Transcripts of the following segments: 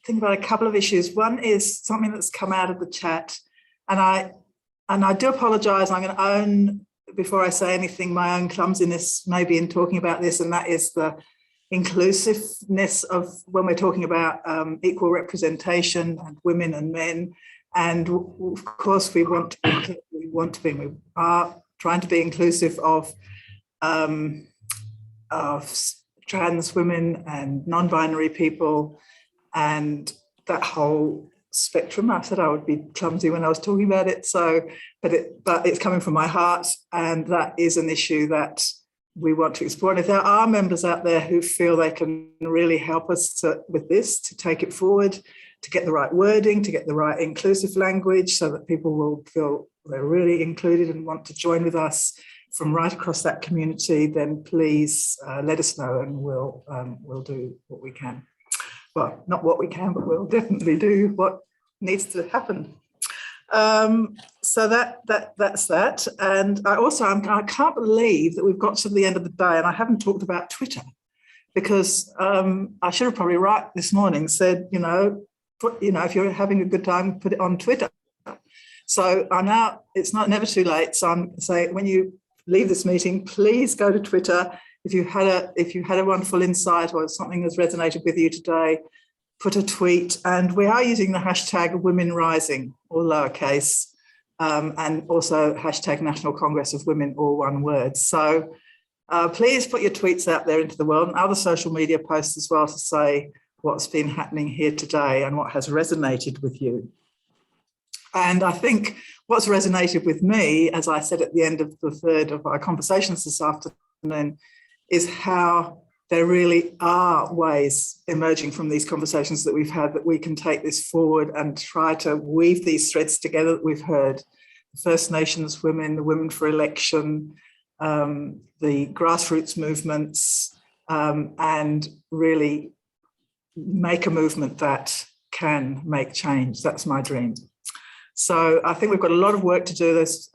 think about a couple of issues. One is something that's come out of the chat, and I do apologise. I'm going to own, before I say anything, my own clumsiness maybe in talking about this, and that is the inclusiveness of when we're talking about equal representation and women and men. And of course, we are trying to be inclusive of trans women and non-binary people and that whole spectrum. I said I would be clumsy when I was talking about it. So, but it's coming from my heart, and that is an issue that we want to explore. And if there are members out there who feel they can really help us with this, to take it forward, to get the right wording, to get the right inclusive language, so that people will feel they're really included and want to join with us from right across that community, then please let us know, and we'll do what we can. Well, not what we can, but we'll definitely do what needs to happen. So that's that. And I can't believe that we've got to the end of the day and I haven't talked about Twitter, because I should have probably this morning said, if you're having a good time, put it on Twitter. So it's never too late. So I'm saying, when you leave this meeting, please go to Twitter. If you had a wonderful insight or something that's resonated with you today, put a tweet. And we are using the hashtag Women Rising, all lowercase, and also hashtag National Congress of Women, all one word. So please put your tweets out there into the world, and other social media posts as well, to say what's been happening here today and what has resonated with you. And I think what's resonated with me, as I said at the end of the third of our conversations this afternoon, is how there really are ways emerging from these conversations that we've had that we can take this forward and try to weave these threads together that we've heard. The First Nations women, the Women for Election, the grassroots movements, and really make a movement that can make change. That's my dream. So I think we've got a lot of work to do. As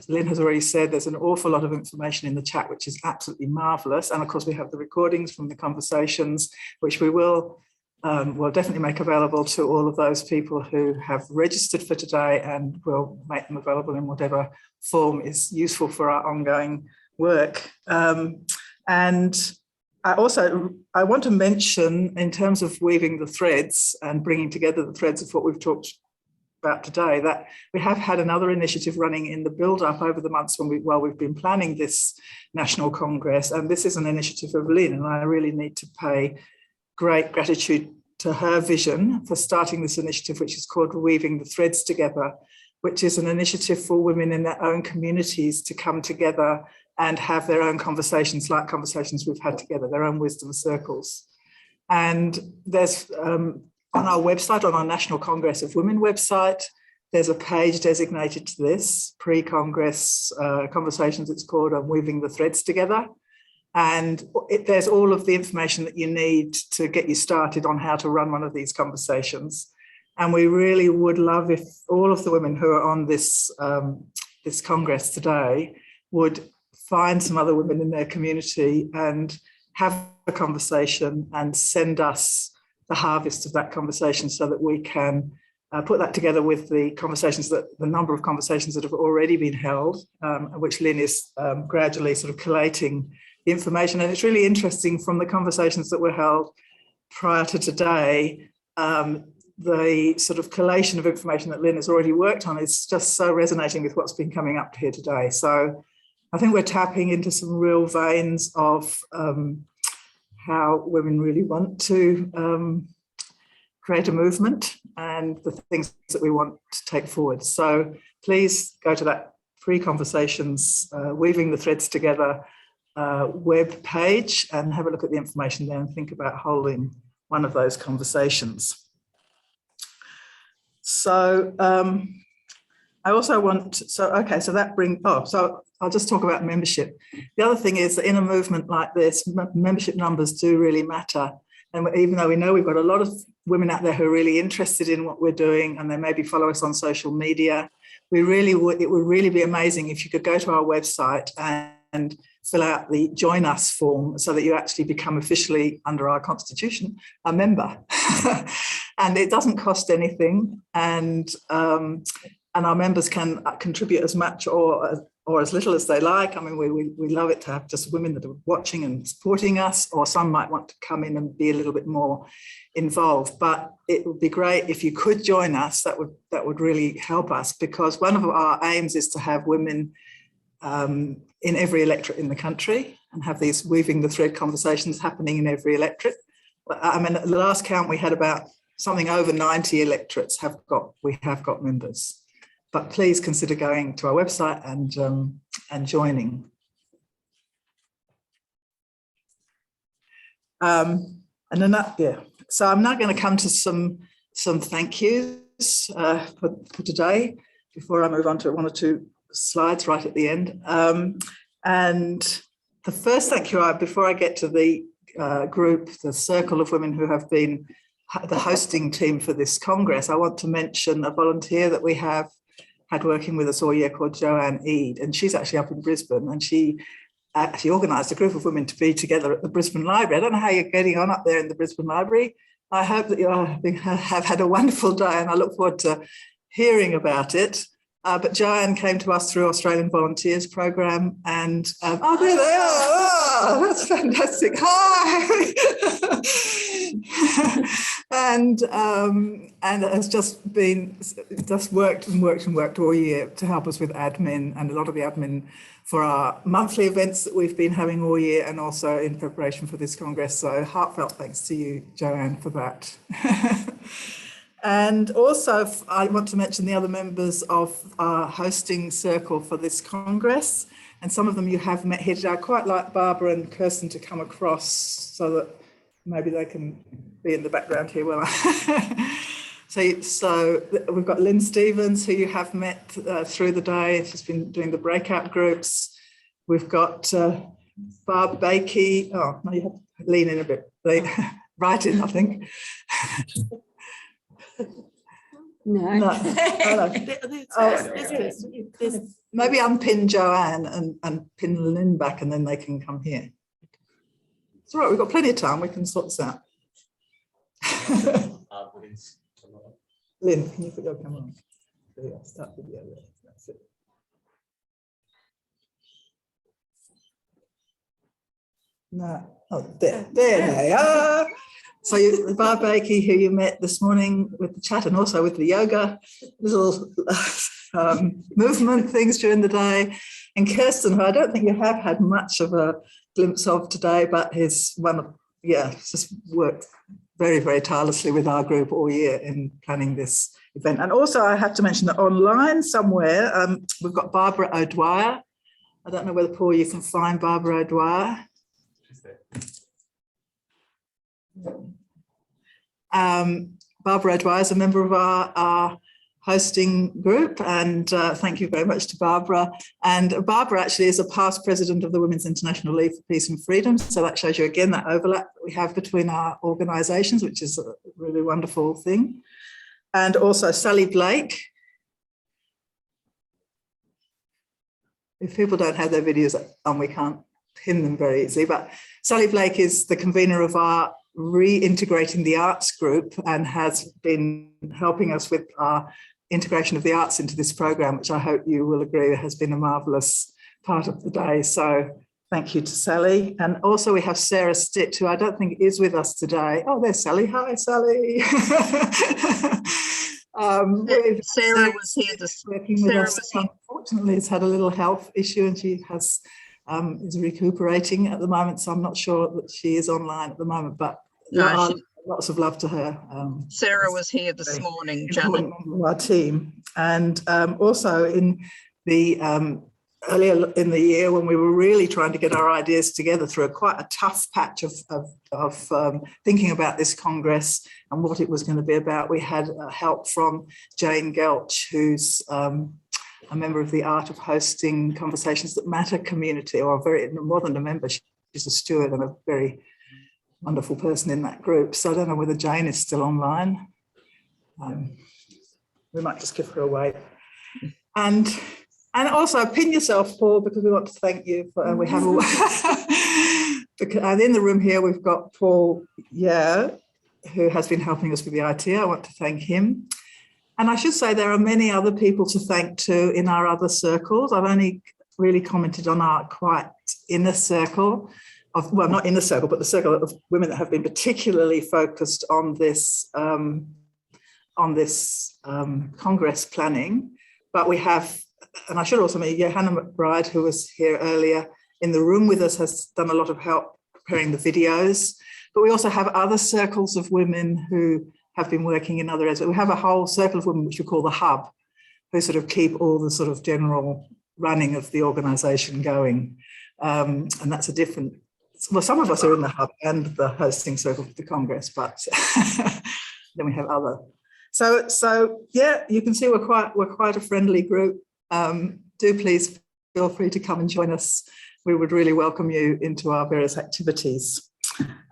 Lynn has already said, there's an awful lot of information in the chat, which is absolutely marvellous. And of course, we have the recordings from the conversations, which we will definitely make available to all of those people who have registered for today, and we'll make them available in whatever form is useful for our ongoing work. And I want to mention, in terms of weaving the threads and bringing together the threads of what we've talked about today, that we have had another initiative running in the build-up over the months while we've been planning this National Congress, and this is an initiative of Lynn, and I really need to pay great gratitude to her vision for starting this initiative, which is called Weaving the Threads Together, which is an initiative for women in their own communities to come together and have their own conversations, like conversations we've had together, their own wisdom circles. And there's on our website, on our National Congress of Women website, there's a page designated to this, pre-Congress conversations, it's called, on Weaving the Threads Together. And there's all of the information that you need to get you started on how to run one of these conversations. And we really would love if all of the women who are on this, this Congress today would find some other women in their community and have a conversation and send us the harvest of that conversation, so that we can put that together with the number of conversations that have already been held, which Lynn is gradually sort of collating the information. And it's really interesting, from the conversations that were held prior to today, the sort of collation of information that Lynn has already worked on is just so resonating with what's been coming up here today. So I think we're tapping into some real veins of how women really want to create a movement and the things that we want to take forward. So please go to that pre-conversations, Weaving the Threads Together web page and have a look at the information there and think about holding one of those conversations. So I also want, so I'll just talk about membership. The other thing is that in a movement like this, membership numbers do really matter. And even though we know we've got a lot of women out there who are really interested in what we're doing, and they maybe follow us on social media, it would really be amazing if you could go to our website and fill out the Join Us form, so that you actually become officially, under our constitution, a member. and it doesn't cost anything, and our members can contribute as much or as little as they like. I mean, we love it to have just women that are watching and supporting us, or some might want to come in and be a little bit more involved. But it would be great if you could join us. That would really help us, because one of our aims is to have women in every electorate in the country, and have these weaving the thread conversations happening in every electorate. I mean, at the last count, we had about something over 90 electorates we have got members. But please consider going to our website and joining. And then so I'm now going to come to some thank yous for today, before I move on to one or two slides right at the end. And the first thank you, before I get to the group, the circle of women who have been the hosting team for this Congress, I want to mention a volunteer that we have had working with us all year called Joanne Eade, and she's actually up in Brisbane, and she actually organised a group of women to be together at the Brisbane Library. I don't know how you're getting on up there in the Brisbane Library. I hope that you have had a wonderful day, and I look forward to hearing about it. But Joanne came to us through Australian Volunteers Program, and there they are. Oh, that's fantastic. Hi. and has just worked all year to help us with admin, and a lot of the admin for our monthly events that we've been having all year, and also in preparation for this Congress. So heartfelt thanks to you, Joanne, for that. And also, I want to mention the other members of our hosting circle for this Congress. And some of them you have met here today. I quite like Barbara and Kirsten to come across so that maybe they can be in the background here. So we've got Lynn Stevens, who you have met through the day. She's been doing the breakout groups. We've got Barb Bakey. Oh, no, you have to lean in a bit. Right in, I think. No. Maybe unpin Joanne and pin Lynn back, and then they can come here. It's all right, we've got plenty of time. We can sort this out. Lynn, can you put your camera on? There you go, start video there. That's it. No. Oh, there they are. So Barb Bakey, who you met this morning with the chat, and also with the yoga little movement things during the day, and Kirsten, who I don't think you have had much of a glimpse of today, but he's just worked very, very tirelessly with our group all year in planning this event. And also I have to mention that online somewhere, we've got Barbara O'Dwyer. I don't know whether, Paul, you can find Barbara O'Dwyer. Barbara O'Dwyer is a member of our hosting group, and thank you very much to Barbara. And Barbara actually is a past president of the Women's International League for Peace and Freedom, so that shows you again that overlap that we have between our organisations, which is a really wonderful thing. And also Sally Blake. If people don't have their videos on, we can't pin them very easily, but Sally Blake is the convener of our Reintegrating the Arts group, and has been helping us with our integration of the arts into this program, which I hope you will agree has been a marvellous part of the day. So thank you to Sally. And also we have Sarah Stitt, who I don't think is with us today. Oh, there's Sally. Hi, Sally. Sarah was here this working with us. Unfortunately, has had a little health issue, and she has is recuperating at the moment. So I'm not sure that she is online at the moment, but lots of love to her. Sarah was here this morning, Janet. Our team. And also in the earlier in the year, when we were really trying to get our ideas together through quite a tough patch of thinking about this Congress and what it was going to be about, we had help from Jane Gelch, who's a member of the Art of Hosting Conversations That Matter community, or more than a member, she's a steward and a very wonderful person in that group. So I don't know whether Jane is still online. We might just give her a wait. And also pin yourself, Paul, because we want to thank you. We have and in the room here, we've got Paul, who has been helping us with the IT. I want to thank him. And I should say there are many other people to thank too in our other circles. I've only really commented on our quite inner circle of, well, not inner circle, but the circle of women that have been particularly focused on this Congress planning. But we have, and I should also mention, Hannah McBride, who was here earlier in the room with us, has done a lot of help preparing the videos. But we also have other circles of women who have been working in other areas. We have a whole circle of women, which we call the Hub, who sort of keep all the sort of general running of the organisation going. And that's a different, well, some of us are in the Hub and the hosting circle of the Congress, but then we have other. So yeah, you can see we're quite a friendly group. Do please feel free to come and join us. We would really welcome you into our various activities.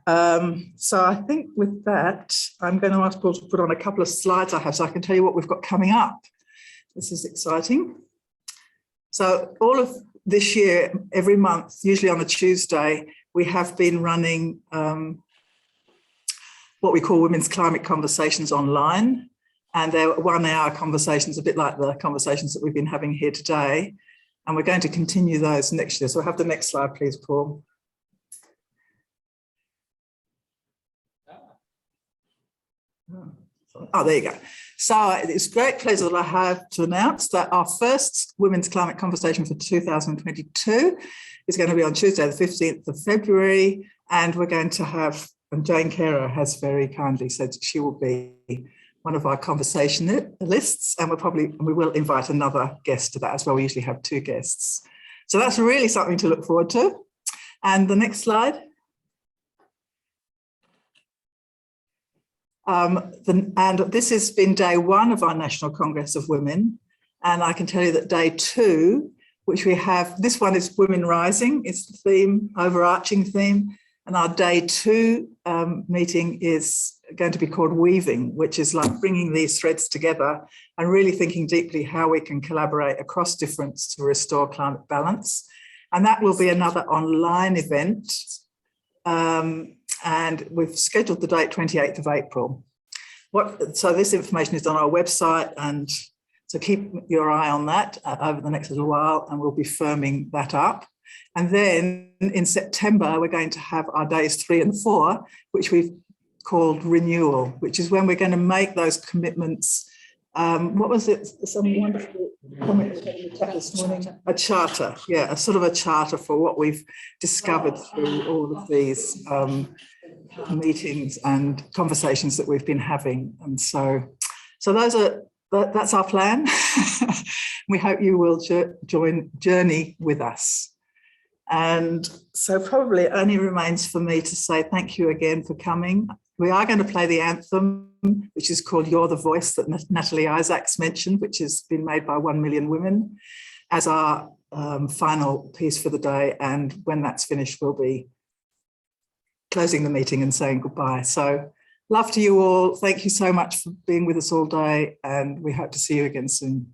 So I think with that, I'm going to ask Paul to put on a couple of slides I have so I can tell you what we've got coming up. This is exciting. So all of this year, every month, usually on a Tuesday, we have been running what we call Women's Climate Conversations online. And they're 1 hour conversations, a bit like the conversations that we've been having here today. And we're going to continue those next year. So have the next slide, please, Paul. Oh, there you go. So it's great pleasure that I have to announce that our first Women's Climate Conversation for 2022 is going to be on Tuesday, the 15th of February. And we're going to have, and Jane Carer has very kindly said she will be one of our conversationalists, and we will invite another guest to that as well. We usually have 2 guests. So that's really something to look forward to. And the next slide. And this has been day 1 of our National Congress of Women. And I can tell you that day 2, which we have, this one is Women Rising, it's the theme, overarching theme. And our day 2 meeting is going to be called Weaving, which is like bringing these threads together and really thinking deeply how we can collaborate across difference to restore climate balance. And that will be another online event. And we've scheduled the date 28th of April. So this information is on our website, and so keep your eye on that over the next little while, and we'll be firming that up. And then in September, we're going to have our days 3 and 4, which we've called Renewal, which is when we're going to make those commitments. What was it? Some wonderful comment in the chat this morning. A charter, yeah, a sort of a charter for what we've discovered through all of these meetings and conversations that we've been having. And so that's our plan. We hope you will journey with us. And so probably it only remains for me to say thank you again for coming. We are going to play the anthem, which is called Youre the Voice, that Natalie Isaacs mentioned, which has been made by 1 Million Women, as our final piece for the day. And when that's finished, we'll be closing the meeting and saying goodbye. So love to you all. Thank you so much for being with us all day, and we hope to see you again soon.